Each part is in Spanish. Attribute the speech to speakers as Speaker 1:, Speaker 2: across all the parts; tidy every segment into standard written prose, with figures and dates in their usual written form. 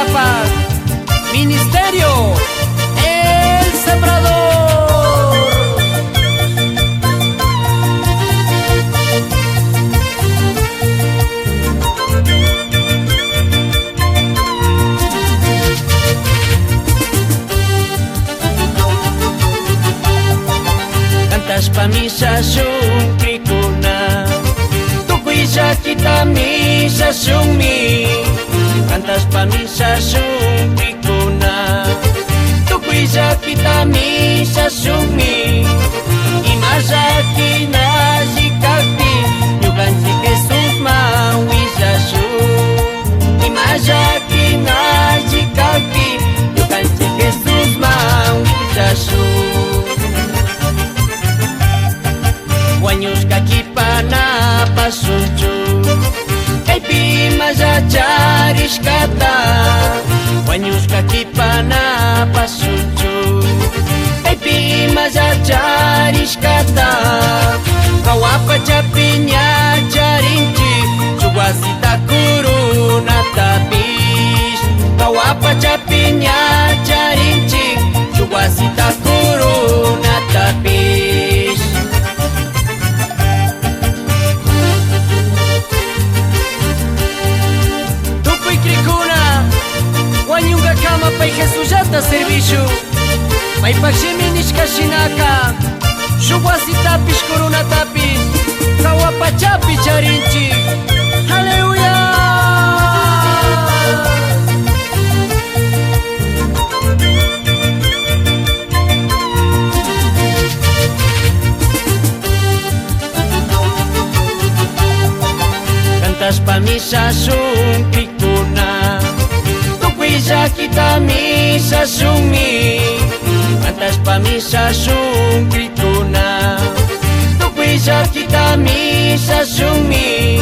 Speaker 1: Chiapas, Ministerio El Sembrador. Cantas pa misa sun krikuna, tukuisa kita misa sun mi. Cantas pa misa sun krikuna, tukuisa kita misa sun mi. Imasa kina zikakti, yukan si Jesus mawisa sun. Imasa kina zikakti, yukan si Jesus mawisa sun. Wanyus kaki pana pasucu, kaipi maza charis kata. Wanyus kaki pana pasucu, kaipi maza charis kata. Kawapa capinya carinci, coba sita kuruna tapis. Kawapa capinya carinci, coba sita kuruna tapis. Wanyunga kama pai Jesusata servicio, pai paxeminis kashinaka, shubwasi tapis corona tapis, kawapachapi charinchi. Aleluya. Cantas pa misa sun krikuna, tukuisa kita misa sun mi. Cantas pa misa sun krikuna, tukuisa kita misa sun mi.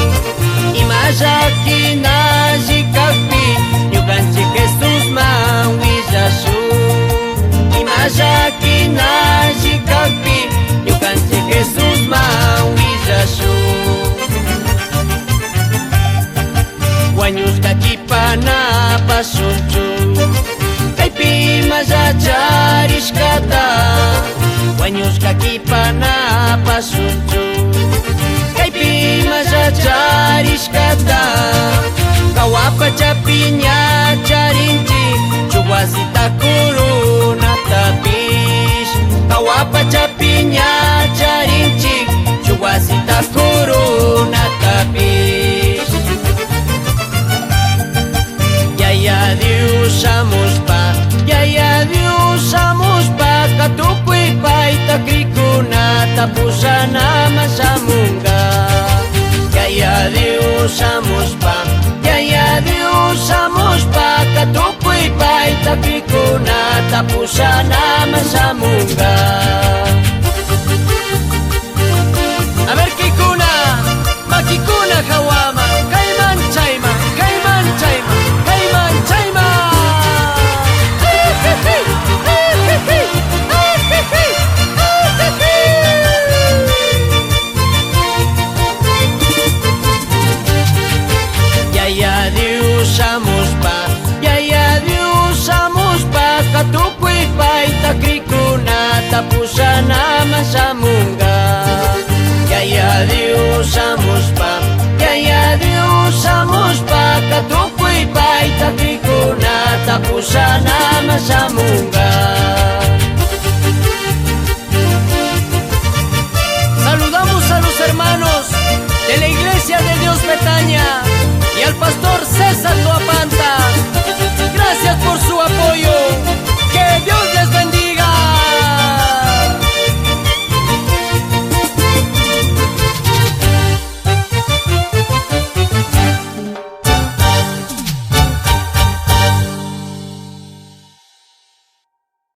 Speaker 1: Imasa kina zikakpi, yukan si Jesus mawisa sun. Imasa kina zikakpi, yukan si Jesus mawisa sun. Wanyus kaki pana pasucu, kaipi maza charis kata. Wanyus kaki pana pasucu, kaipi maza charis kata. Kawapa capinya carinci, coba sita kuruna tapis. Kawapa capinya carinci, coba sita kuruna tapis. Ya Dios amos pa, ya Dios amos pa, katupoy pa itakrikuna tapusana masamunga. Ya Dios amos pa, ya Dios amos pa, katupoy pa itakrikuna tapusana masamunga.